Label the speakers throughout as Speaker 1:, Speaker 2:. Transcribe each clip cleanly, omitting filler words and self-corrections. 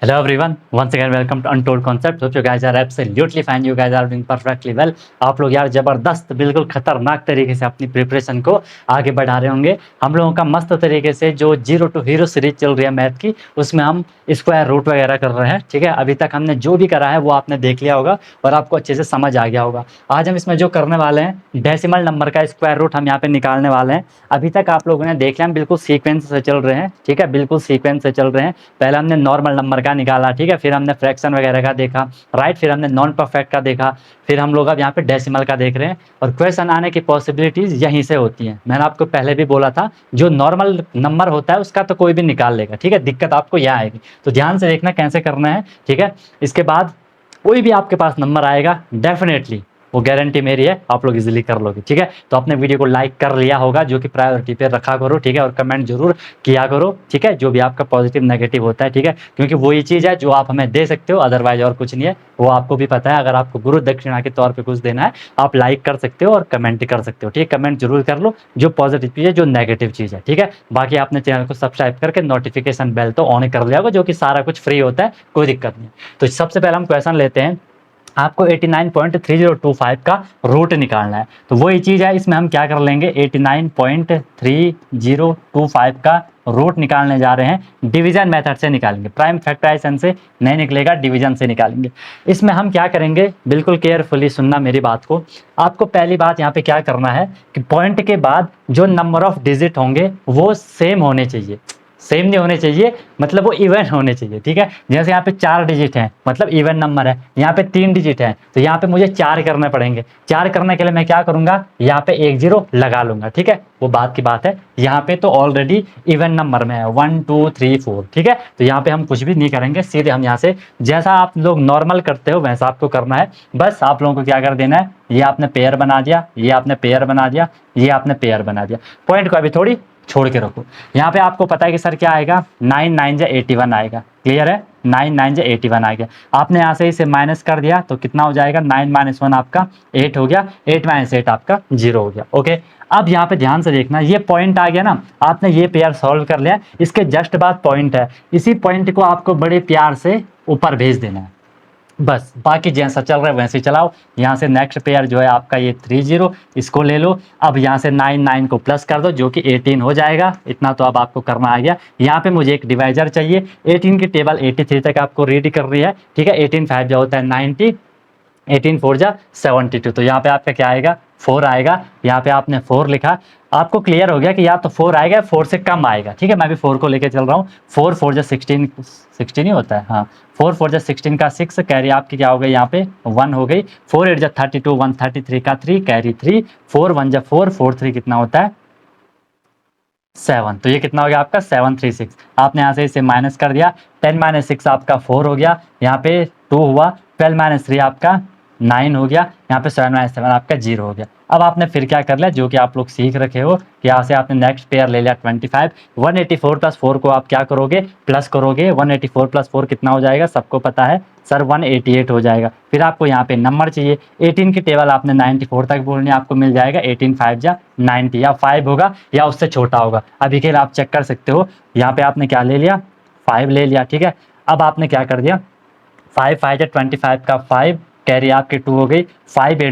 Speaker 1: Hello everyone, once again welcome to Untold Concept. Hope you guys are absolutely fine. You guys are doing perfectly well. आप लोग यार जबरदस्त बिल्कुल खतरनाक तरीके से अपनी प्रिपरेशन को आगे बढ़ा रहे होंगे। हम लोगों का मस्त तरीके से जो जीरो टू हीरो सीरीज चल रही है मैथ की, उसमें हम स्क्वायर रूट वगैरह कर रहे हैं। ठीक है, अभी तक हमने जो भी करा है वो आपने देख लिया होगा और आपको अच्छे से समझ आ गया होगा। आज हम इसमें जो करने वाले हैं, डेसिमल नंबर का स्क्वायर रूट हम यहाँ पे निकालने वाले हैं। अभी तक आप लोगों ने देख लिया, हम बिल्कुल सीक्वेंस से चल रहे हैं। ठीक है, बिल्कुल सीक्वेंस से चल रहे हैं। पहले हमने नॉर्मल नंबर का निकाला, ठीक है, फिर हमने फ्रैक्शन वगैरह का देखा, राइट, फिर हमने नॉन परफेक्ट का देखा, फिर हम लोग अब यहाँ पे डेसिमल का देख रहे हैं। और क्वेश्चन आने की पॉसिबिलिटीज यहीं से होती हैं। मैंने आपको पहले भी बोला था, जो नॉर्मल नंबर होता है उसका तो कोई भी निकाल लेगा। ठीक है, दिक्कत आपको यहाँ आएगी, तो ध्यान से देखना कैसे करना है। ठीक है, इसके बाद कोई भी आपके पास नंबर आएगा, डेफिनेटली वो गारंटी मेरी है, आप लोग इजीली कर लोगे। ठीक है, तो आपने वीडियो को लाइक कर लिया होगा, जो कि प्रायोरिटी पे रखा करो। ठीक है, और कमेंट जरूर किया करो। ठीक है, जो भी आपका पॉजिटिव नेगेटिव होता है। ठीक है, क्योंकि वही चीज़ है जो आप हमें दे सकते हो, अदरवाइज और कुछ नहीं है। वो आपको भी पता है। अगर आपको गुरु दक्षिणा के तौर पर कुछ देना है, आप लाइक कर सकते हो और कमेंट कर सकते हो। ठीक है, कमेंट जरूर कर लो, जो पॉजिटिव चीज़ है, जो नेगेटिव चीज़ है। ठीक है, बाकी आपने चैनल को सब्सक्राइब करके नोटिफिकेशन बेल तो ऑन कर लिया होगा, जो कि सारा कुछ फ्री होता है, कोई दिक्कत नहीं। तो सबसे पहले हम क्वेश्चन लेते हैं। आपको 89.3025 का रूट निकालना है। तो वही चीज़ है, इसमें हम क्या कर लेंगे, 89.3025 का रूट निकालने जा रहे हैं। डिवीजन मेथड से निकालेंगे, प्राइम फैक्टराइजेशन से नहीं निकलेगा, डिवीजन से निकालेंगे। इसमें हम क्या करेंगे, बिल्कुल केयरफुली सुनना मेरी बात को। आपको पहली बात यहाँ पे क्या करना है कि पॉइंट के बाद जो नंबर ऑफ डिजिट होंगे वो सेम होने चाहिए। सेम नहीं होने चाहिए, मतलब वो इवन होने चाहिए। ठीक है, जैसे यहाँ पे 4 डिजिट हैं, मतलब इवन नंबर है। यहाँ पे 3 डिजिट है, तो यहाँ पे मुझे 4 करने पड़ेंगे। 4 करने के लिए मैं क्या करूंगा, यहाँ पे 1 0 लगा लूंगा। ठीक है, वो बात की बात है। यहाँ पे तो ऑलरेडी इवन नंबर में है, 1 2 3 4। ठीक है, तो यहाँ पे हम कुछ भी नहीं करेंगे, सीधे हम यहाँ से जैसा आप लोग नॉर्मल करते हो वैसा आपको करना है। बस आप लोगों को क्या कर देना है, ये आपने पेयर बना दिया, ये आपने पेयर बना दिया, ये आपने पेयर बना दिया। पॉइंट को अभी थोड़ी छोड़ के रखो। यहाँ पे आपको पता है कि सर क्या आएगा, 9 9 जा 81 आएगा। क्लियर है, 9 9 जा 81 आ गया। आपने यहाँ से इसे माइनस कर दिया तो कितना हो जाएगा, 9 - 1 आपका 8 हो गया, 8 - 8 आपका 0 हो गया। ओके, अब यहाँ पे ध्यान से देखना, ये पॉइंट आ गया ना, आपने ये पेयर सॉल्व कर लिया, इसके जस्ट बाद पॉइंट है। इसी पॉइंट को आपको बड़े प्यार से ऊपर भेज देना है, बस। बाकी जैसा चल रहा है वैसे चलाओ। यहाँ से नेक्स्ट पेयर जो है आपका ये 3 0, इसको ले लो। अब यहाँ से 9 9 को प्लस कर दो, जो कि 18 हो जाएगा। इतना तो अब आपको करना आ गया। यहाँ पे मुझे एक डिवाइजर चाहिए। 18 की टेबल 83 तक आपको रीड कर रही है। ठीक है, 18 5 जो होता है 90, 18 4 जा 72। तो यहाँ पे आपका क्या आएगा, 4 आएगा। यहाँ पे आपने 4 लिखा। आपको क्लियर हो गया कि या तो 4 आएगा, 4 से कम आएगा। ठीक है, मैं भी 4 को लेके चल रहा हूँ। 4 4 जा 16, 16 ही होता है। हाँ, 4 4 जा 16 का 6, कैरी आपकी क्या हो गई, यहाँ पे 1 हो गई। 4 8 जा 32, 133 का 3, कैरी 3। 4 1 जा 4, 4 3 कितना होता है, 7। तो ये कितना हो गया आपका 736। आपने यहाँ से इसे माइनस कर दिया, 10 - 6 आपका 4 हो गया, यहाँ पे 2 हुआ, 12 - 3 आपका 9 हो गया, यहाँ पे 7 - 7 आपका 0 हो गया। अब आपने फिर क्या कर लिया, जो कि आप लोग सीख रखे हो कि यहाँ से आपने नेक्स्ट पेयर ले लिया 25। 184 + 4 को आप क्या करोगे, प्लस करोगे। 184 + 4 कितना हो जाएगा, सबको पता है सर, 188 हो जाएगा। फिर आपको यहाँ पे नंबर चाहिए। 18 की टेबल आपने 94 तक बोलनी है, आपको मिल जाएगा 18 5 जा 90, या 5 होगा या उससे छोटा होगा। अभी के लिए आप चेक कर सकते हो। यहाँ पे आपने क्या ले लिया, 5 ले लिया। ठीक है, अब आपने क्या कर दिया, 5 5 जा 25 का 5, कैरी आपके 2 हो गई। 5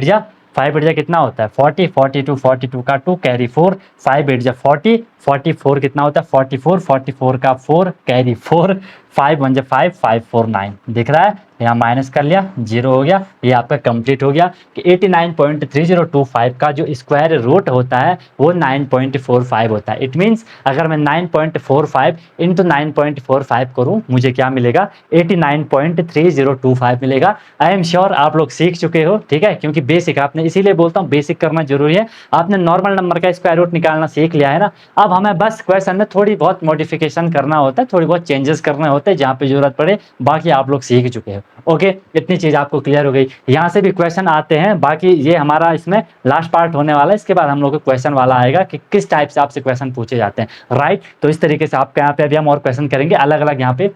Speaker 1: 8 जा कितना होता है, 40, 42 42 का 2, कैरी 4। 5 8 जा 40, 44 कितना होता है, 44 44 का 4, कैरी 4। 5 1 जा 5, 5 4 9 दिख रहा है, यहाँ माइनस कर लिया, 0 हो गया। ये आपका कंप्लीट हो गया कि 89.3025 का जो स्क्वायर रूट होता है वो 9.45 होता है। इट मीन्स अगर मैं 9.45 इंटू 9.45 करूँ, मुझे क्या मिलेगा, 89.3025 मिलेगा। आई एम श्योर आप लोग सीख चुके हो। ठीक है, क्योंकि बेसिक आपने, इसीलिए बोलता हूँ बेसिक करना जरूरी है। आपने नॉर्मल नंबर का स्क्वायर रूट निकालना सीख लिया है ना। अब हमें बस क्वेश्चन में थोड़ी बहुत मॉडिफिकेशन करना होता है, थोड़ी बहुत चेंजेस करने होते हैं जहाँ पे जरूरत पड़े। बाकी आप लोग सीख चुके हो। ओके, इतनी चीज आपको क्लियर हो गई। यहाँ से भी क्वेश्चन आते हैं, बाकी ये हमारा इसमें लास्ट पार्ट होने वाला है। इसके बाद हम लोग को क्वेश्चन वाला आएगा कि किस टाइप से आपसे क्वेश्चन पूछे जाते हैं। राइट, तो इस तरीके से आपके यहाँ पे अभी हम और क्वेश्चन करेंगे अलग अलग। यहाँ पे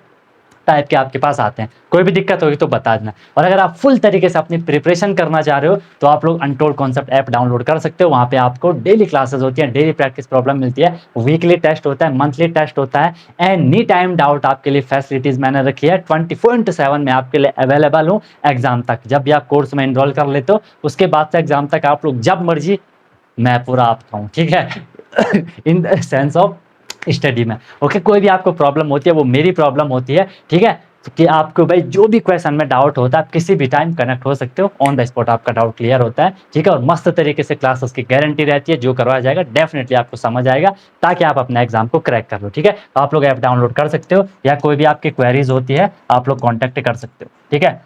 Speaker 1: टाइप के आपके पास आते हैं। कोई भी दिक्कत होगी तो बता देना। और अगर आप फुल तरीके से अपनी प्रिपरेशन करना चाह रहे हो तो आप लोग अनटोल्ड कॉन्सेप्ट ऐप डाउनलोड कर सकते हो। वहाँ पे आपको डेली क्लासेस होती हैं, डेली प्रैक्टिस प्रॉब्लम मिलती है, वीकली टेस्ट होता है, मंथली टेस्ट होता है, एनी टाइम डाउट आपके लिए फैसिलिटीज मैंने रखी है 24/7 में आपके लिए अवेलेबल हूँ एग्जाम तक। जब भी आप कोर्स में इनरोल कर लेते हो उसके बाद से एग्जाम तक आप लोग जब मर्जी मैं पूरा आपका हूँ, ठीक है। In the sense of study में। ओके, कोई भी आपको प्रॉब्लम होती है वो मेरी प्रॉब्लम होती है, ठीक है, कि आपको भाई जो भी क्वेश्चन में डाउट होता है आप किसी भी टाइम कनेक्ट हो सकते हो, ऑन द स्पॉट आपका डाउट क्लियर होता है, ठीक है। और मस्त तरीके से क्लासेस की गारंटी रहती है, जो करवाया जाएगा डेफिनेटली आपको समझ आएगा, ताकि आप अपने एग्जाम को क्रैक कर लो, ठीक है। आप लोग ऐप डाउनलोड कर सकते हो, या कोई भी आपकी क्वेरीज होती है आप लोग कॉन्टैक्ट कर सकते हो, ठीक है,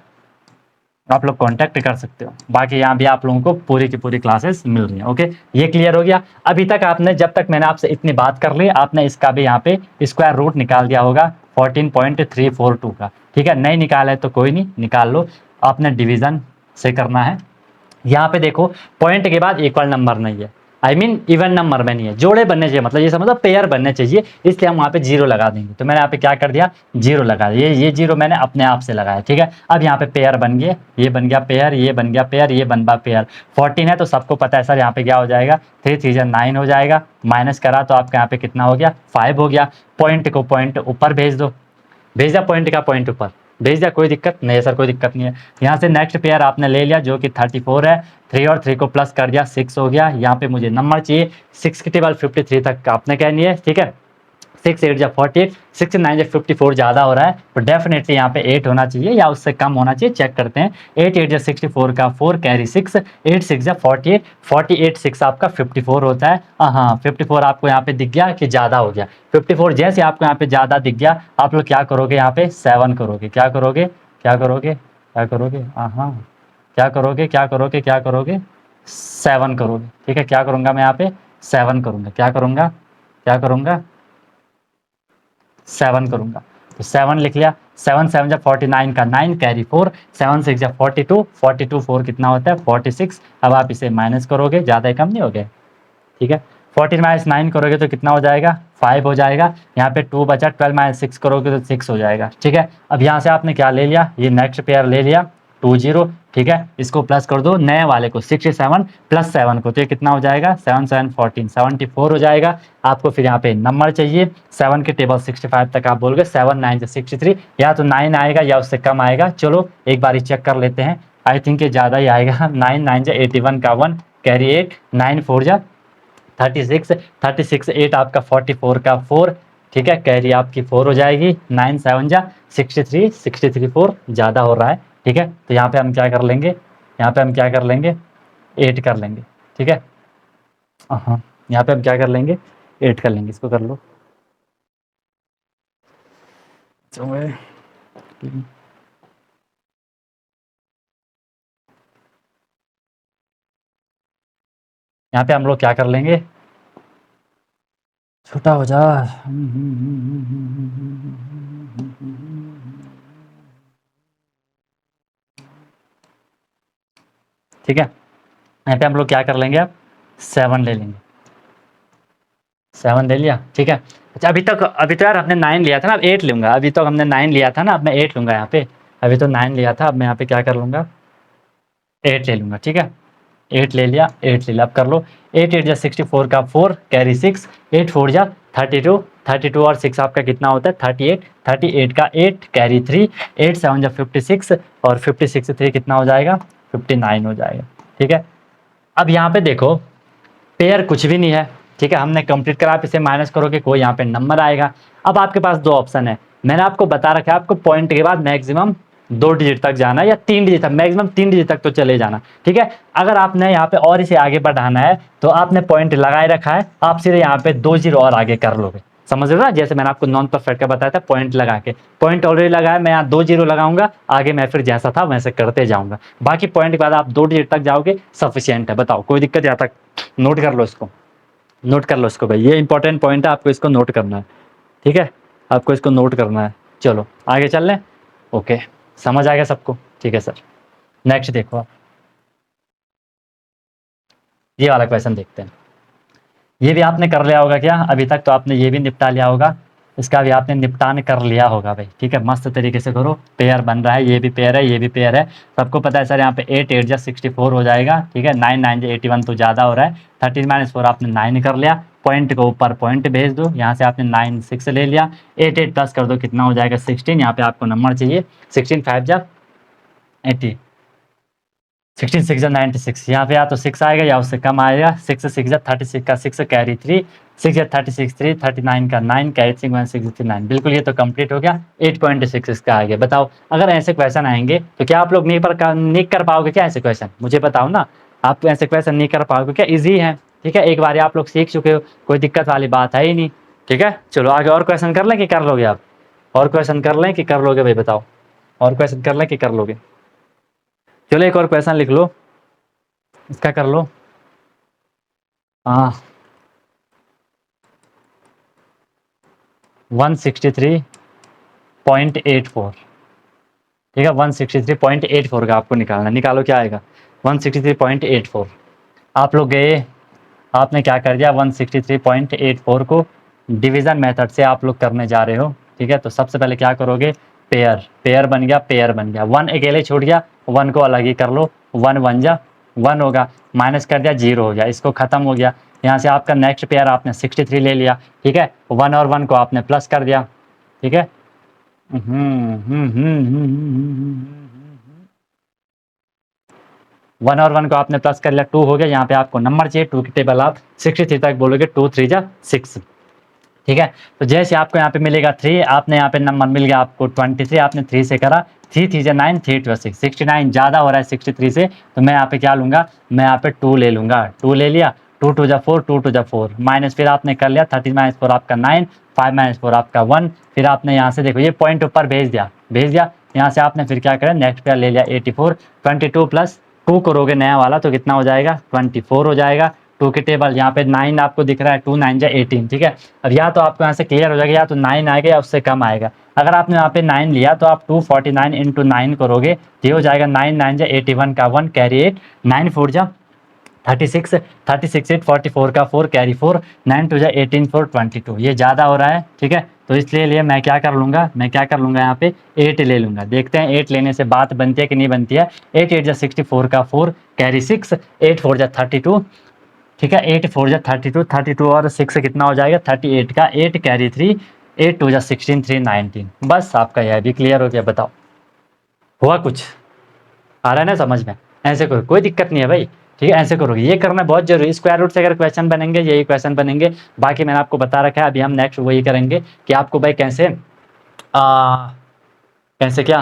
Speaker 1: आप लोग कांटेक्ट कर सकते हो। बाकी यहाँ भी आप लोगों को पूरी की पूरी क्लासेस मिल रही हैं। ओके, ये क्लियर हो गया। अभी तक आपने, जब तक मैंने आपसे इतनी बात कर ली, आपने इसका भी यहाँ पे स्क्वायर रूट निकाल दिया होगा 14.342 का, ठीक है। नहीं निकाला है तो कोई नहीं, निकाल लो। आपने डिवीजन से करना है। यहाँ पे देखो पॉइंट के बाद इक्वल नंबर नहीं है, आई मीन इवन नंबर में नहीं है, जोड़े बनने चाहिए, मतलब ये समझो पेयर बनने चाहिए, इसलिए हम वहाँ पे जीरो लगा देंगे। तो मैंने यहाँ पे क्या कर दिया, जीरो लगा दिया, ये जीरो मैंने अपने आप से लगाया, ठीक है। अब यहाँ पे पेयर बन गए, ये बन गया पेयर, ये बन गया पेयर, ये बन गया पेयर। 14 है तो सबको पता है सर यहाँ पे क्या हो जाएगा, 3 3 9 हो जाएगा, माइनस करा तो आपका यहाँ पे कितना हो गया, 5 हो गया। पॉइंट को पॉइंट ऊपर भेज दो, भेज दिया पॉइंट का पॉइंट ऊपर, भेज दिया, कोई दिक्कत नहीं है सर, कोई दिक्कत नहीं है। यहाँ से नेक्स्ट पेयर आपने ले लिया जो कि 34 है, 3 और 3 को प्लस कर दिया, 6 हो गया। यहाँ पे मुझे नंबर चाहिए 6 की टेबल 53 तक आपने कहनी है, ठीक है। 6 8 जा 48, 6 9 जा 54 ज़्यादा हो रहा है, तो डेफिनेटली यहाँ पे 8 होना चाहिए या उससे कम होना चाहिए, चेक करते हैं। 8 8 जा 64 का 4 कैरी 6, 8 6 जा 48, 48 6 आपका 54 होता है। हाँ 54 आपको यहाँ पे दिख गया कि ज़्यादा हो गया। 54 जैसे आपको यहाँ पे ज़्यादा दिख गया, आप लोग क्या करोगे, यहाँ पे 7 करोगे, क्या करोगे, क्या करोगे, क्या करोगे, हाँ क्या करोगे, क्या करोगे, क्या करोगे, 7 करोगे, ठीक है। क्या करूँगा मैं यहाँ पे 7 करूँगा, क्या करूँगा, क्या करूँगा, 7 करूंगा। तो 7 लिख लिया, 7 7 जा 49 का 9 कैरी 4, 7 6 जा 42, 42 4 कितना होता है 46। अब आप इसे माइनस करोगे, ज़्यादा ही कम नहीं हो गया, ठीक है। 14 माइनस 9 करोगे तो कितना हो जाएगा, 5 हो जाएगा। यहाँ पे 2 बचा, 12 माइनस 6 करोगे तो 6 हो जाएगा, ठीक है। अब यहाँ से आपने क्या ले लिया, ये नेक्स्ट पेयर ले लिया 2 0, ठीक है। इसको प्लस कर दो नए वाले को, 67 प्लस 7 को, तो ये कितना हो जाएगा 7 7 14, 74 हो जाएगा। आपको फिर यहाँ पे नंबर चाहिए 7 के टेबल 65 तक, आप बोलोगे 7 9 से 63, या तो 9 आएगा या उससे कम आएगा। चलो एक बार चेक कर लेते हैं, आई थिंक ये ज़्यादा ही आएगा। 9 9 जा 81 का 1 कैरी 8, 9 4 जा 36, 36 8 आपका 44 का 4, ठीक है। कैरी आपकी 4 हो जाएगी। 9 7 जा 63, 63 4 ज़्यादा हो रहा है, ठीक है। तो यहाँ पे हम क्या कर लेंगे, यहाँ पे हम क्या कर लेंगे 8 कर लेंगे, ठीक है। हाँ यहाँ पे हम क्या कर लेंगे 8 कर लेंगे, इसको कर लो। यहाँ पे हम लोग क्या कर लेंगे, छोटा हो जा, ठीक है। यहाँ पे हम लोग क्या कर लेंगे, अब 7 ले लेंगे, 7 ले लिया, ठीक है। अच्छा अभी तो यार हमने 9 लिया था ना, अब 8 लूँगा। अभी तो हमने 9 लिया था ना, अब मैं 8 लूँगा यहाँ पे। अभी तो 9 लिया था, अब मैं यहाँ पे क्या कर लूँगा 8 ले लूँगा, ठीक है। 8 ले लिया, 8 ले लिया, अब कर लो। 8 8 जा 64 का 4 कैरी 6, 8 4 जा 32, 32 और 6 आपका कितना होता है 38, 38 का 8 कैरी 3, 8 7 जा 56 और 56 से 3 कितना हो जाएगा 59 हो जाएगा, ठीक है। अब यहाँ पे देखो पेयर कुछ भी नहीं है, ठीक है। हमने कंप्लीट करा, आप इसे माइनस करोगे कोई यहाँ पे नंबर आएगा। अब आपके पास दो ऑप्शन है, मैंने आपको बता रखा है आपको पॉइंट के बाद मैक्सिमम 2 डिजिट तक जाना है या 3 डिजिट तक, मैक्सिमम 3 डिजिट तक तो चले जाना, ठीक है। अगर आपने यहाँ पे और इसे आगे बढ़ाना है तो आपने पॉइंट लगाए रखा है, आप सीधे यहाँ पे 2 जीरो और आगे कर लोगे, समझ रहे हो ना। जैसे मैंने आपको नॉन परफेक्ट का बताया था, पॉइंट लगा के, पॉइंट ऑलरेडी लगाया, मैं यहाँ 2 जीरो लगाऊंगा, आगे मैं फिर जैसा था वैसे करते जाऊंगा। बाकी पॉइंट के बाद आप 2 डिजिट तक जाओगे, सफिशियंट है। बताओ कोई दिक्कत यहाँ तक, नोट कर लो इसको, नोट कर लो इसको भाई, ये इंपॉर्टेंट पॉइंट है, आपको इसको नोट करना है, ठीक है। आपको इसको नोट करना है। चलो आगे चल लें, ओके, समझ आ गया सबको, ठीक है सर। नेक्स्ट देखो आप, ये वाला क्वेश्चन देखते हैं। ये भी आपने कर लिया होगा क्या, अभी तक तो आपने ये भी निपटा लिया होगा। इसका भी आपने निपटान कर लिया होगा भाई, ठीक है। मस्त तरीके से करो, पेयर बन रहा है, ये भी पेयर है, ये भी पेयर है, सबको पता है सर। यहाँ पे 8 8 जा 64 हो जाएगा, ठीक है। 9 9 जा 81 तो ज़्यादा हो रहा है। 13 - 4 आपने 9 कर लिया, पॉइंट को ऊपर पॉइंट भेज दो, यहाँ से आपने 9 6 ले लिया, 8 8 प्लस कर दो, कितना हो जाएगा 16। यहाँ पे आपको नंबर चाहिए, 16 5 जा 80, 16 6 जा 96। यहाँ पे या तो 6 आएगा या उससे कम आएगा। 6 6 जा 36 का 6 कैरी 3, 6 या 36 3, 39 का 9 कैरी 6 1 69। बिल्कुल, ये तो कंप्लीट हो गया। 8.6 इसका आ गया। बताओ अगर ऐसे क्वेश्चन आएंगे तो क्या आप लोग नहीं कर पाओगे क्या ऐसे क्वेश्चन? मुझे बताओ ना, आप ऐसे क्वेश्चन नहीं कर पाओगे क्या? ईजी है, ठीक है। एक बार आप लोग सीख चुके हो, कोई दिक्कत वाली बात है ही नहीं, ठीक है। चलो आगे और क्वेश्चन कर लें कि कर लोगे आप? और क्वेश्चन कर लें कि कर लोगे भाई, बताओ। और क्वेश्चन कर लें कि कर लोगे? चलो एक और क्वेश्चन लिख लो, इसका कर लो। हाँ, 163.84, ठीक है। 163.84 का आपको निकालना, निकालो क्या आएगा। 163.84। आप लोग गए, आपने क्या कर दिया, 163.84 को डिवीज़न मेथड से आप लोग करने जा रहे हो, ठीक है। तो सबसे पहले क्या करोगे, पेयर, पेयर बन गया, पेयर बन गया। 1 अकेले छूट गया, 1 को अलग ही कर लो, 1 1 जा 1 होगा, माइनस कर दिया 0 हो गया, इसको ख़त्म हो गया। यहाँ से आपका नेक्स्ट पेयर आपने 63 ले लिया, ठीक है। 1 और 1 को आपने प्लस कर दिया, ठीक है। 1 और 1 को आपने प्लस कर लिया, 2 हो गया। यहाँ पे आपको नंबर चाहिए, 2 की टेबल आप 63 तक बोलोगे, 2 3 जा 6, ठीक है। तो जैसे आपको यहाँ पे मिलेगा 3, आपने यहाँ पे नंबर मिल गया आपको 23, आपने 3 से करा, 3 3 जा 9, 3 2 6, 69 ज़्यादा हो रहा है 63 से, तो मैं यहाँ पे क्या लूँगा, मैं यहाँ पे 2 ले लूँगा। 2 ले लिया, 2 2 जा 4, 2 2 जा 4, माइनस फिर आपने कर लिया, 13 - 4 आपका 9, 5 - 4 आपका 1। फिर आपने यहाँ से देखो ये पॉइंट ऊपर भेज दिया, भेज दिया। यहाँ से आपने फिर क्या करा, नेक्स्ट पेयर ले लिया 84, 22 प्लस 2 करोगे नया वाला तो कितना हो जाएगा, 24 हो जाएगा। 2 की टेबल यहाँ पे 9 आपको दिख रहा है, 2 9 जा 18, ठीक है। अब या तो आपको यहाँ से क्लियर हो जाएगा, या तो 9 आएगा या उससे कम आएगा। अगर आपने यहाँ पे 9 लिया तो आप 249 × 9 करोगे, तो ये हो जाएगा 9 9 जा 81 का 1 कैरी 8, 9 4 जा 36, 36 8 44 का 4 कैरी 4, 9 2 जा 18 4 22। ये ज़्यादा हो रहा है, ठीक है। तो इसलिए मैं क्या कर लूँगा, मैं क्या कर लूँगा, यहाँ पे 8 ले लूँगा। देखते हैं 8 लेने से बात बनती है कि नहीं बनती है। 8 8 जा 64 का 4 कैरी 6, 8 4 जा 32, ठीक है। 8 4 जा 32, 32 और 6 कितना हो जाएगा, 38 का 8 कैरी 3, 8 2 जा 16 3 19। बस आपका यह भी क्लियर हो गया। बताओ हुआ कुछ? आ रहा है ना समझ में? ऐसे करो, कोई दिक्कत नहीं है भाई, ठीक है। ऐसे करोगे, ये करना बहुत जरूरी है। स्क्वायर रूट से अगर क्वेश्चन बनेंगे, यही क्वेश्चन बनेंगे। बाकी मैंने आपको बता रखा है, अभी हम नेक्स्ट वही करेंगे कि आपको भाई कैसे कैसे क्या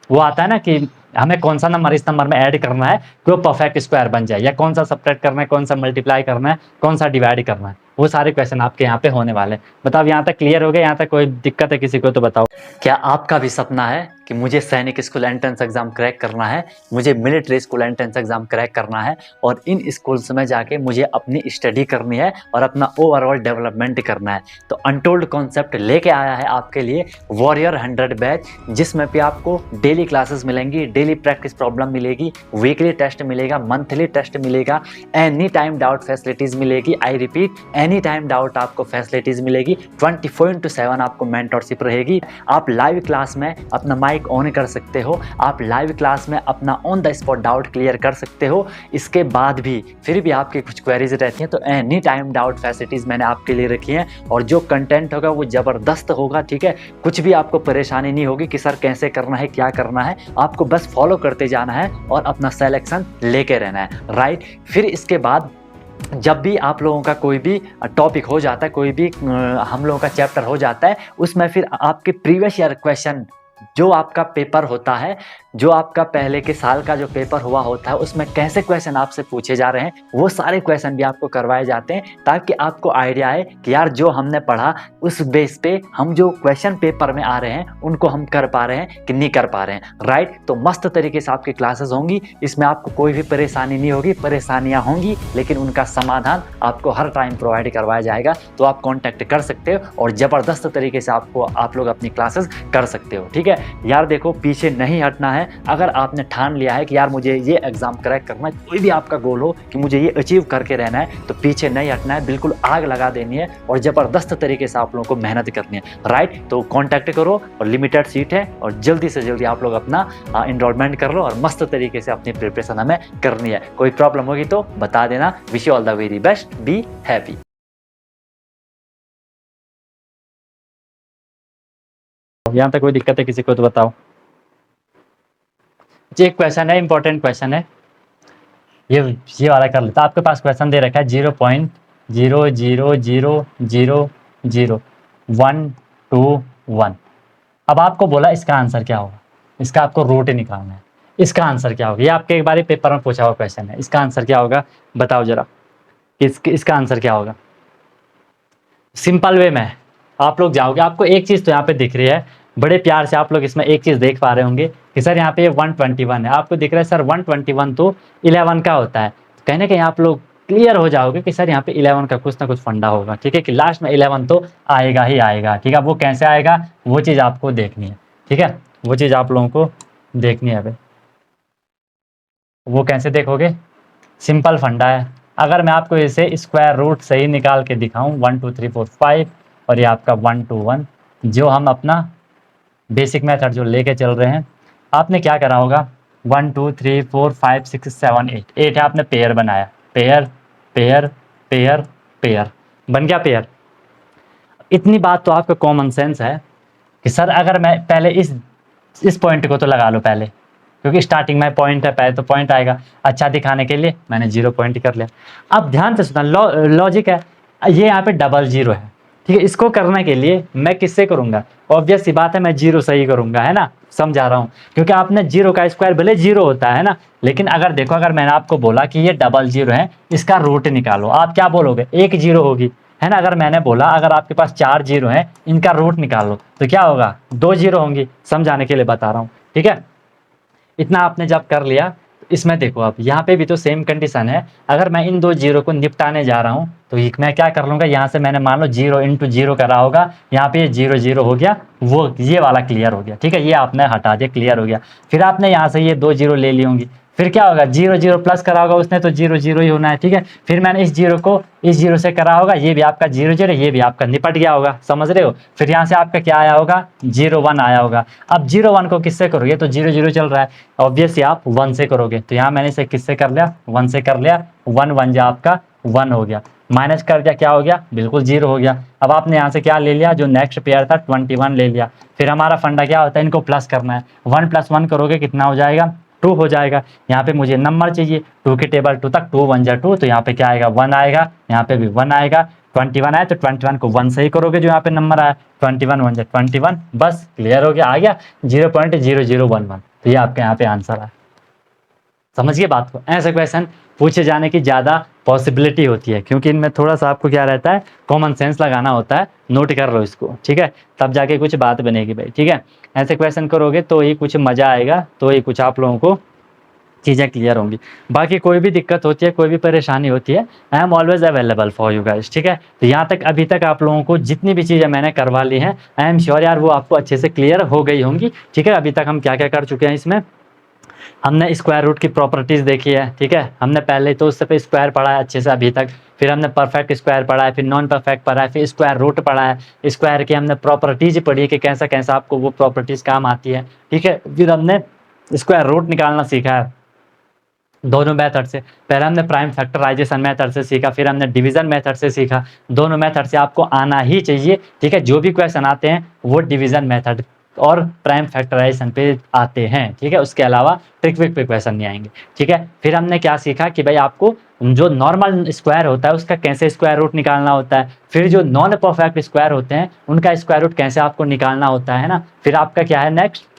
Speaker 1: वो आता है ना कि हमें कौन सा नंबर इस नंबर में ऐड करना है कि वो परफेक्ट स्क्वायर बन जाए, या कौन सा सब्ट्रैक्ट करना है, कौन सा मल्टीप्लाई करना है, कौन सा डिवाइड करना है। वो सारे क्वेश्चन आपके यहाँ पे होने वाले हैं। बताओ यहाँ तक क्लियर हो गया? यहाँ तक कोई दिक्कत है किसी को तो बताओ। क्या आपका भी सपना है कि मुझे सैनिक स्कूल एंट्रेंस एग्जाम क्रैक करना है, मुझे military school entrance exam crack करना है, और इन स्कूल्स में जाके मुझे अपनी स्टडी करनी है और अपना ओवरऑल डेवलपमेंट करना है? तो अनटोल्ड कॉन्सेप्ट लेके आया है आपके लिए वॉरियर 100 बैच, जिसमें भी आपको डेली क्लासेस मिलेंगी, डेली प्रैक्टिस प्रॉब्लम मिलेगी, वीकली टेस्ट मिलेगा, मंथली टेस्ट मिलेगा, एनी टाइम डाउट फैसिलिटीज मिलेगी। I repeat, any time doubt आपको फैसिलिटीज मिलेगी। 24/7 आपको मेंटरशिप रहेगी। आप लाइव क्लास में अपना माइक ऑन कर सकते हो, आप लाइव क्लास में अपना on the spot doubt clear कर सकते हो। इसके बाद भी फिर भी आपकी कुछ क्वेरीज रहती हैं, तो एनी टाइम डाउट फैसिलिटीज मैंने आपके लिए रखी हैं, और जो कंटेंट होगा वो ज़बरदस्त होगा, ठीक है। कुछ भी आपको परेशानी नहीं होगी कि सर कैसे करना है, क्या करना है। आपको बस फॉलो करते जाना है और अपना सिलेक्शन लेके रहना है, राइट। फिर इसके बाद जब भी आप लोगों का कोई भी टॉपिक हो जाता है, कोई भी हम लोगों का चैप्टर हो जाता है, उसमें फिर आपके प्रीवियस ईयर क्वेश्चन, जो आपका पेपर होता है, जो आपका पहले के साल का जो पेपर हुआ होता है, उसमें कैसे क्वेश्चन आपसे पूछे जा रहे हैं, वो सारे क्वेश्चन भी आपको करवाए जाते हैं, ताकि आपको आइडिया आए कि यार जो हमने पढ़ा उस बेस पे हम जो क्वेश्चन पेपर में आ रहे हैं उनको हम कर पा रहे हैं कि नहीं कर पा रहे हैं, राइट। तो मस्त तरीके से आपकी क्लासेस होंगी, इसमें आपको कोई भी परेशानी नहीं होगी। परेशानियां होंगी लेकिन उनका समाधान आपको हर टाइम प्रोवाइड करवाया जाएगा। तो आप कॉन्टैक्ट कर सकते हो और ज़बरदस्त तरीके से आप लोग अपनी क्लासेस कर सकते हो, ठीक है। यार देखो, पीछे नहीं हटना है, है, अगर आपने ठान लिया है कि यार मुझे ये एग्जाम क्रैक करना है, कोई भी आपका गोल हो कि मुझे ये अचीव करके रहना है, तो पीछे नहीं हटना है, बिल्कुल आग लगा देनी है और ज़बरदस्त तरीके से आप लोगों को मेहनत करनी है, राइट। तो कॉन्टैक्ट करो और लिमिटेड सीट है और जल्दी से जल्दी आप लोग अपना इनरोलमेंट कर लो और मस्त तरीके से अपनी प्रिपरेशन हमें करनी है। कोई प्रॉब्लम होगी तो बता देना। Wish you all the very best, be happy. यहाँ तक कोई दिक्कत है किसी को तो बताओ। जी एक क्वेश्चन है, इंपॉर्टेंट क्वेश्चन है, ये वाला कर लेता। आपके पास क्वेश्चन दे रखा है 0.0000121। अब आपको बोला इसका आंसर क्या होगा, इसका आपको रूट निकालना है, इसका आंसर क्या होगा। ये आपके एक बार पेपर में पूछा हुआ क्वेश्चन है, इसका आंसर क्या होगा बताओ जरा, इसका आंसर क्या होगा। सिंपल वे में आप लोग जाओगे, आपको एक चीज़ तो यहाँ पे दिख रही है, बड़े प्यार से आप लोग इसमें एक चीज़ देख पा रहे होंगे कि सर यहाँ पे 121 है, आपको दिख रहा है सर 121 तो 11 का होता है। कहीं ना कहीं आप लोग क्लियर हो जाओगे कि सर यहाँ पे 11 का कुछ ना कुछ फंडा होगा, ठीक है, कि लास्ट में 11 तो आएगा ही आएगा, ठीक है। वो कैसे आएगा वो चीज़ आपको देखनी है, ठीक है, वो चीज़ आप लोगों को देखनी है। भाई वो कैसे देखोगे, सिंपल फंडा है। अगर मैं आपको इसे स्क्वायर रूट सही निकाल के दिखाऊं 1 2 3 4 5 और ये आपका 1 2 1, जो हम अपना बेसिक मेथड जो लेके चल रहे हैं, आपने क्या करा होगा 1 2 3 4 5 6 7 8 8 है, आपने पेयर बनाया, पेयर पेयर पेयर पेयर, बन गया पेयर। इतनी बात तो आपका कॉमन सेंस है कि सर अगर मैं पहले इस पॉइंट को तो लगा लो पहले, क्योंकि स्टार्टिंग में पॉइंट है, पहले तो पॉइंट आएगा। अच्छा दिखाने के लिए मैंने 0 पॉइंट कर लिया। अब ध्यान से सुना, लॉजिक है, ये यहाँ पे डबल 0 है, ठीक है। इसको करने के लिए मैं किससे करूँगा, ऑब्वियस सी बात है मैं 0 सही करूँगा, है ना, समझा रहा हूँ, क्योंकि आपने 0 का स्क्वायर भले 0 होता है ना, लेकिन अगर देखो अगर मैंने आपको बोला कि ये डबल 0 है, इसका रूट निकालो, आप क्या बोलोगे, एक 0 होगी, है ना। अगर मैंने बोला अगर आपके पास 4 0 है, इनका रूट निकालो, तो क्या होगा 2 0 होंगी, समझाने के लिए बता रहा हूँ, ठीक है। इतना आपने जब कर लिया, इसमें देखो अब यहाँ पे भी तो सेम कंडीशन है। अगर मैं इन 2 0 को निपटाने जा रहा हूँ तो मैं क्या कर लूँगा, यहाँ से मैंने मान लो 0 × 0 करा होगा, यहाँ पे 0 0 हो गया, वो ये वाला क्लियर हो गया, ठीक है, ये आपने हटा दिया, क्लियर हो गया। फिर आपने यहाँ से ये 2 0 ले ली होंगी, फिर क्या होगा 0 0 प्लस करा होगा उसने, तो 0 0 ही होना है, ठीक है। फिर मैंने इस 0 को इस 0 से करा होगा, ये भी आपका 0 0, ये भी आपका निपट गया होगा, समझ रहे हो। फिर यहाँ से आपका क्या आया होगा 0 1 आया होगा। अब 0 1 को किससे करोगे, तो 0 0 चल रहा है, ऑब्वियसली आप 1 से करोगे, तो यहाँ मैंने इसे किससे कर लिया 1 से कर लिया, 1 1 जा आपका 1 हो गया, माइनस कर दिया क्या हो गया, बिल्कुल 0 हो गया। अब आपने यहाँ से क्या ले लिया, जो नेक्स्ट पेयर था 21 ले लिया। फिर हमारा फंडा क्या होता है, इनको प्लस करना है, 1 + 1 करोगे कितना हो जाएगा 2 हो जाएगा। यहाँ पे मुझे नंबर चाहिए 2 के टेबल 2 तक, 2 1 जा 2, तो यहाँ पे क्या आएगा 1 आएगा, यहाँ पे भी 1 आएगा। 21 आया तो 21 को 1 सही करोगे, जो यहाँ पे नंबर आया 21 1 जा 21, बस क्लियर हो गया, आ गया 0.0011, तो ये आपके यहाँ पे आंसर है। समझिए बात को, ऐसे क्वेश्चन पूछे जाने की ज़्यादा पॉसिबिलिटी होती है, क्योंकि इनमें थोड़ा सा आपको क्या रहता है, कॉमन सेंस लगाना होता है। नोट कर लो इसको, ठीक है, तब जाके कुछ बात बनेगी भाई, ठीक है। ऐसे क्वेश्चन करोगे तो ही कुछ मज़ा आएगा, तो ही कुछ आप लोगों को चीज़ें क्लियर होंगी। बाकी कोई भी दिक्कत होती है, कोई भी परेशानी होती है, I am always available for you guys, ठीक है। तो यहाँ तक अभी तक आप लोगों को जितनी भी चीज़ें मैंने करवा ली हैं, आई एम श्योर यार वो आपको अच्छे से क्लियर हो गई होंगी, ठीक है। अभी तक हम क्या क्या कर चुके हैं, इसमें हमने स्क्वायर रूट की प्रॉपर्टीज़ देखी है, ठीक है, हमने पहले तो उससे पे स्क्वायर पढ़ा है अच्छे से अभी तक, फिर हमने परफेक्ट स्क्वायर पढ़ा है, फिर नॉन परफेक्ट पढ़ा है, फिर स्क्वायर रूट पढ़ा है, स्क्वायर की हमने प्रॉपर्टीज पढ़ी है कि कैसा कैसा आपको वो प्रॉपर्टीज़ काम आती है, ठीक है। फिर हमने स्क्वायर रूट निकालना सीखा है दोनों मेथड से, पहले हमने प्राइम फैक्टराइजेशन मेथड से सीखा, फिर हमने डिवीजन मेथड से सीखा। दोनों मेथड से आपको आना ही चाहिए, ठीक है। जो भी क्वेश्चन आते हैं वो डिवीजन मेथड और प्राइम फैक्टराइजेशन पे आते हैं, ठीक है, उसके अलावा ट्रिक विक पे क्वेश्चन नहीं आएंगे, ठीक है। फिर हमने क्या सीखा कि भाई आपको जो नॉर्मल स्क्वायर होता है उसका कैसे स्क्वायर रूट निकालना होता है, फिर जो नॉन परफेक्ट स्क्वायर होते हैं उनका स्क्वायर रूट कैसे आपको निकालना होता है ना। फिर आपका क्या है नेक्स्ट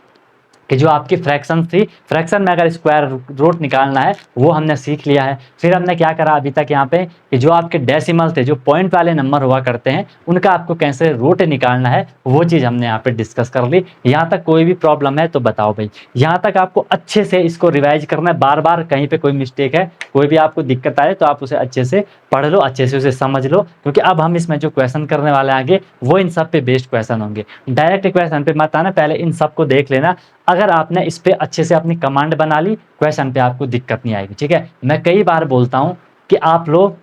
Speaker 1: कि जो आपकी फ्रैक्शन थी, फ्रैक्शन में अगर स्क्वायर रूट निकालना है वो हमने सीख लिया है। फिर हमने क्या करा अभी तक यहाँ पे कि जो आपके डेसिमल थे, जो पॉइंट वाले नंबर हुआ करते हैं, उनका आपको कैसे रूट निकालना है वो चीज़ हमने यहाँ पे डिस्कस कर ली। यहाँ तक कोई भी प्रॉब्लम है तो बताओ भाई, यहाँ तक आपको अच्छे से इसको रिवाइज करना है, बार बार कहीं पर कोई मिस्टेक है, कोई भी आपको दिक्कत आए तो आप उसे अच्छे से पढ़ लो, अच्छे से उसे समझ लो, क्योंकि अब हम इसमें जो क्वेश्चन करने वाले आगे वो इन सब पे बेस्ड क्वेश्चन होंगे। डायरेक्ट क्वेश्चन पे मत आना, पहले इन सब को देख लेना, अगर आपने इस पे अच्छे से अपनी कमांड बना ली, क्वेश्चन पे आपको दिक्कत नहीं आएगी, ठीक है। मैं कई बार बोलता हूँ कि आप लोग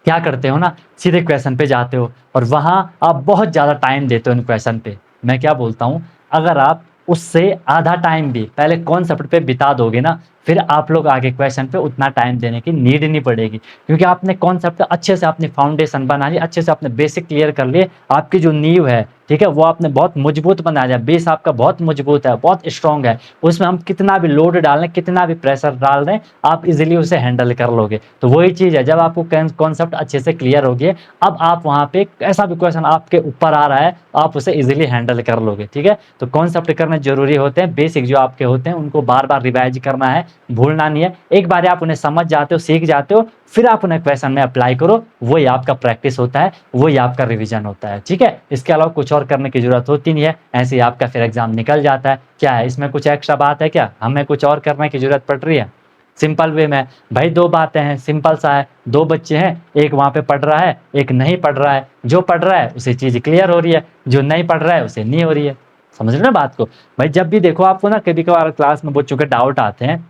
Speaker 1: क्या करते हो ना, सीधे क्वेश्चन पे जाते हो और वहाँ आप बहुत ज़्यादा टाइम देते हो इन क्वेश्चन पे। मैं क्या बोलता हूँ, अगर आप उससे आधा टाइम भी पहले कॉन्सेप्ट पे बिता दोगे ना, फिर आप लोग आगे क्वेश्चन पे उतना टाइम देने की नीड नहीं पड़ेगी, क्योंकि आपने कॉन्सेप्ट अच्छे से अपनी फाउंडेशन बना ली, अच्छे से आपने बेसिक क्लियर कर लिए, आपकी जो नींव है, ठीक है, वो आपने बहुत मजबूत बना लिया, बेस आपका बहुत मजबूत है, बहुत स्ट्रॉन्ग है, उसमें हम कितना भी लोड डाल दें, कितना भी प्रेशर डाल दें, आप इजीली उसे हैंडल कर लोगे। तो वही चीज़ है, जब आपको कॉन्सेप्ट अच्छे से क्लियर हो गया, अब आप वहाँ पे ऐसा भी क्वेश्चन आपके ऊपर आ रहा है, आप उसे इजीली हैंडल कर लोगे, ठीक है। तो कॉन्सेप्ट करने जरूरी होते हैं, बेसिक जो आपके होते हैं उनको बार बार रिवाइज करना है, भूलना नहीं है। एक बार आप उन्हें समझ जाते हो, सीख जाते हो, फिर आप उन्हें क्वेश्चन में अप्लाई करो, वही आपका प्रैक्टिस होता है, वही आपका रिवीजन होता है, ठीक है। इसके अलावा कुछ और करने की जरूरत होती नहीं है, ऐसे ही आपका फिर एग्जाम निकल जाता है। क्या है इसमें कुछ एक्स्ट्रा बात है क्या, हमें कुछ और करने की जरूरत पड़ रही है? सिंपल वे में भाई दो बातें हैं, सिंपल सा है, दो बच्चे हैं, एक वहाँ पे पढ़ रहा है, एक नहीं पढ़ रहा है, जो पढ़ रहा है उसे चीज़ क्लियर हो रही है, जो नहीं पढ़ रहा है उसे नहीं हो रही है। समझ रहे हो ना बात को? भाई जब भी देखो आपको ना कभी कभार क्लास में बच्चों के डाउट आते हैं,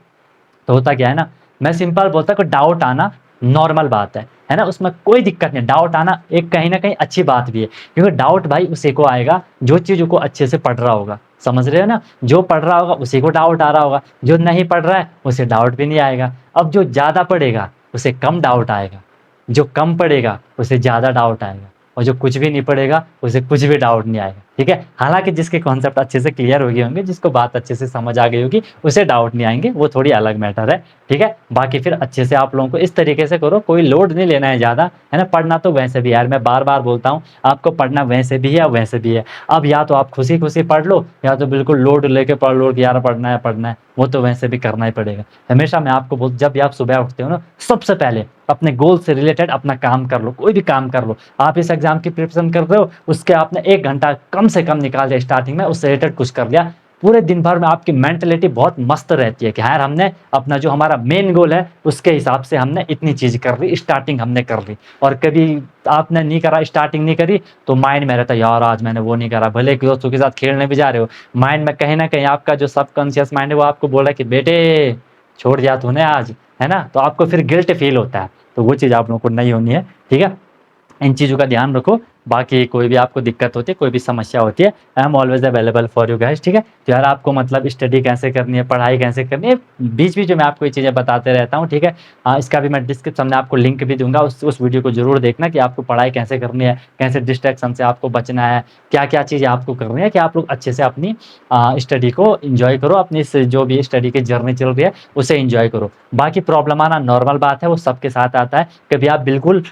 Speaker 1: तो होता क्या है ना, मैं सिंपल बोलता हूँ कि डाउट आना नॉर्मल बात है ना, उसमें कोई दिक्कत नहीं। डाउट आना एक कहीं ना कहीं अच्छी बात भी है, क्योंकि डाउट भाई उसी को आएगा जो चीज़ों को अच्छे से पढ़ रहा होगा। समझ रहे हो ना, जो पढ़ रहा होगा उसी को डाउट आ रहा होगा, जो नहीं पढ़ रहा है उसे डाउट भी नहीं आएगा। अब जो ज़्यादा पढ़ेगा उसे कम डाउट आएगा, जो कम पढ़ेगा उसे ज़्यादा डाउट आएगा, और जो कुछ भी नहीं पढ़ेगा उसे कुछ भी डाउट नहीं आएगा, ठीक है। हालांकि जिसके कॉन्सेप्ट अच्छे से क्लियर हो गए होंगे, जिसको बात अच्छे से समझ आ गई होगी, उसे डाउट नहीं आएंगे, वो थोड़ी अलग मैटर है, ठीक है। बाकी फिर अच्छे से आप लोगों को इस तरीके से करो, कोई लोड नहीं लेना है ज़्यादा, है ना। पढ़ना तो वैसे भी यार, मैं बार बार बोलता हूँ, आपको पढ़ना वैसे भी है वैसे भी है। अब या तो आप खुशी खुशी पढ़ लो, या तो बिल्कुल लोड लेके पढ़ लो कि यार पढ़ना है, वो तो वैसे भी करना ही पड़ेगा। हमेशा मैं आपको बोल, जब भी आप सुबह उठते हो ना, सबसे पहले अपने गोल से रिलेटेड अपना काम कर लो, कोई भी काम कर लो। आप इस एग्जाम की प्रिपरेशन कर रहे हो, उसके आपने 1 घंटा कम से कम निकाल दिया स्टार्टिंग में, उससे रिलेटेड कुछ कर लिया, पूरे दिन भर में आपकी मेंटलिटी बहुत मस्त रहती है कि यार हमने अपना जो हमारा मेन गोल है उसके हिसाब से हमने इतनी चीज़ कर ली, स्टार्टिंग हमने कर ली। और कभी आपने नहीं करा, स्टार्टिंग नहीं करी, तो माइंड में रहता है यार आज मैंने वो नहीं करा, भले दोस्तों के साथ खेलने भी जा रहे हो, माइंड में कहीं ना कहीं आपका जो सबकॉन्शियस माइंड है वो आपको बोल रहा है कि बेटे छोड़ दिया तूने आज, है ना। तो आपको फिर गिल्ट फील होता है, तो वो चीज़ आप लोगों को नहीं होनी है, ठीक है। इन चीज़ों का ध्यान रखो। बाकी कोई भी आपको दिक्कत होती है, कोई भी समस्या होती है, I am always available for you guys, ठीक है। तो यार आपको मतलब स्टडी कैसे करनी है, पढ़ाई कैसे करनी है, बीच बीच में मैं आपको ये चीज़ें बताते रहता हूँ, ठीक है। इसका भी मैं डिस्क्रिप्शन में आपको लिंक भी दूंगा, उस वीडियो को जरूर देखना कि आपको पढ़ाई कैसे करनी है, कैसे डिस्ट्रैक्शन से आपको बचना है, क्या क्या चीज़ें आपको करनी है, कि आप लोग अच्छे से अपनी स्टडी को इंजॉय करो, अपनी जो भी स्टडी की जर्नी चल रही है उसे इंजॉय करो। बाकी प्रॉब्लम आना नॉर्मल बात है, वो सबके साथ आता है। कभी आप बिल्कुल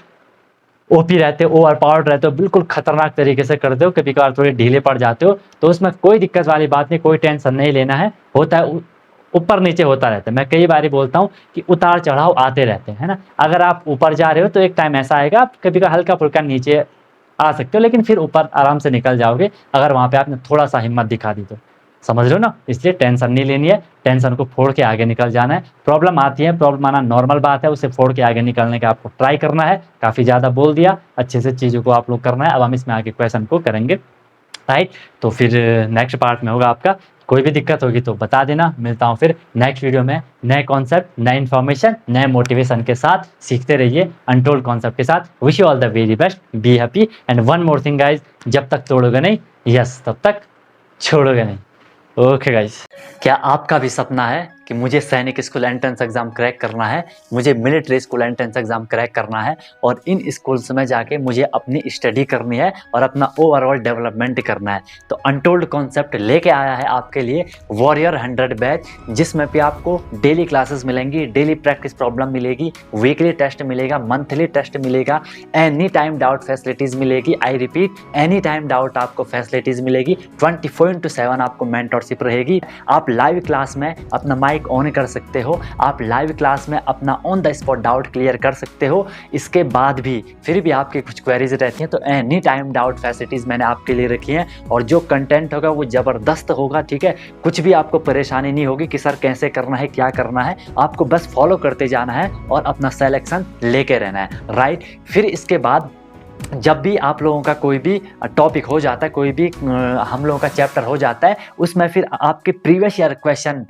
Speaker 1: ओपी रहते हो, ओवर पावर्ड रहते हो, बिल्कुल खतरनाक तरीके से करते हो, कभी कभार थोड़े ढीले पड़ जाते हो, तो उसमें कोई दिक्कत वाली बात नहीं, कोई टेंशन नहीं लेना है। होता है ऊपर नीचे होता रहता है, मैं कई बार बोलता हूँ कि उतार चढ़ाव आते रहते हैं, है ना। अगर आप ऊपर जा रहे हो तो एक टाइम ऐसा आएगा आप कभी कभी हल्का फुल्का नीचे आ सकते हो, लेकिन फिर ऊपर आराम से निकल जाओगे अगर वहाँ पे आपने थोड़ा सा हिम्मत दिखा दी तो। समझ रहे हो ना, इसलिए टेंशन नहीं लेनी है, टेंशन को फोड़ के आगे निकल जाना है। प्रॉब्लम आती है, प्रॉब्लम आना नॉर्मल बात है, उसे फोड़ के आगे निकलने का आपको ट्राई करना है। काफ़ी ज़्यादा बोल दिया, अच्छे से चीज़ों को आप लोग करना है। अब हम इसमें आगे क्वेश्चन को करेंगे, राइट। तो फिर नेक्स्ट पार्ट में होगा आपका, कोई भी दिक्कत होगी तो बता देना। मिलता हूँ फिर नेक्स्ट वीडियो में, नए कॉन्सेप्ट, नए इन्फॉर्मेशन, नए मोटिवेशन के साथ। सीखते रहिए अनटोल्ड कॉन्सेप्ट के साथ। Wish you all the very best, be happy and one more thing guys, जब तक तोड़ोगे नहीं, यस तब तक छोड़ोगे नहीं। ओके गाइस, क्या आपका भी सपना है कि मुझे सैनिक स्कूल एंट्रेंस एग्जाम क्रैक करना है, मुझे military school entrance exam crack करना है, और इन स्कूल्स में जाके मुझे अपनी स्टडी करनी है और अपना ओवरऑल डेवलपमेंट करना है? तो अनटोल्ड कॉन्सेप्ट लेके आया है आपके लिए वॉरियर 100 बैच, जिसमें भी आपको डेली क्लासेस मिलेंगी, डेली प्रैक्टिस प्रॉब्लम मिलेगी, वीकली टेस्ट मिलेगा, मंथली टेस्ट मिलेगा, एनी टाइम डाउट फैसिलिटीज मिलेगी। I repeat, any time doubt आपको फैसिलिटीज मिलेगी, 24/7 आपको मेंटरशिप रहेगी। आप लाइव क्लास में अपना माइक ऑन कर सकते हो, आप लाइव क्लास में अपना on the spot doubt clear कर सकते हो। इसके बाद भी फिर भी आपकी कुछ क्वेरीज रहती हैं, तो एनी टाइम डाउट फैसिलिटीज मैंने आपके लिए रखी हैं, और जो कंटेंट होगा वो ज़बरदस्त होगा, ठीक है। कुछ भी आपको परेशानी नहीं होगी कि सर कैसे करना है, क्या करना है, आपको बस फॉलो करते जाना है और अपना सेलेक्शन लेके रहना है, राइट। फिर इसके बाद जब भी आप लोगों का कोई भी टॉपिक हो जाता है, कोई भी हम लोगों का चैप्टर हो जाता है, उसमें फिर आपके प्रीवियस ईयर क्वेश्चन,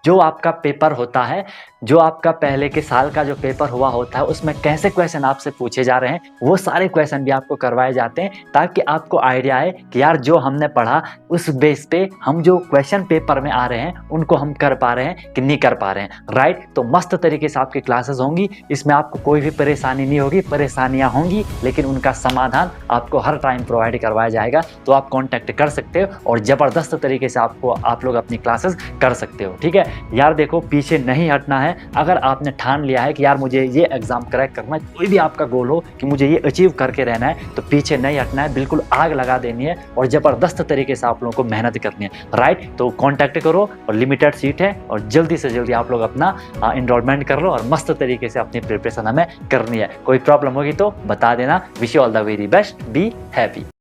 Speaker 1: जो आपका पेपर होता है, जो आपका पहले के साल का जो पेपर हुआ होता है, उसमें कैसे क्वेश्चन आपसे पूछे जा रहे हैं, वो सारे क्वेश्चन भी आपको करवाए जाते हैं, ताकि आपको आइडिया आए कि यार जो हमने पढ़ा उस बेस पे हम जो क्वेश्चन पेपर में आ रहे हैं उनको हम कर पा रहे हैं कि नहीं कर पा रहे हैं, राइट। तो मस्त तरीके से आपकी क्लासेस होंगी, इसमें आपको कोई भी परेशानी नहीं होगी, परेशानियां होंगी लेकिन उनका समाधान आपको हर टाइम प्रोवाइड करवाया जाएगा। तो आप कॉन्टैक्ट कर सकते हो और ज़बरदस्त तरीके से आप लोग अपनी क्लासेस कर सकते हो, ठीक है यार। देखो पीछे नहीं हटना है। अगर आपने ठान लिया है कि यार मुझे ये एग्जाम क्रैक करना है, कोई भी आपका गोल हो कि मुझे ये अचीव करके रहना है, तो पीछे नहीं हटना है, बिल्कुल आग लगा देनी है और ज़बरदस्त तरीके से आप लोगों को मेहनत करनी है, राइट। तो कॉन्टैक्ट करो और लिमिटेड सीट है और जल्दी से जल्दी आप लोग अपना इनरोलमेंट कर लो और मस्त तरीके से अपनी प्रिपरेशन हमें करनी है। कोई प्रॉब्लम होगी तो बता देना। Wish you all the very best, be happy.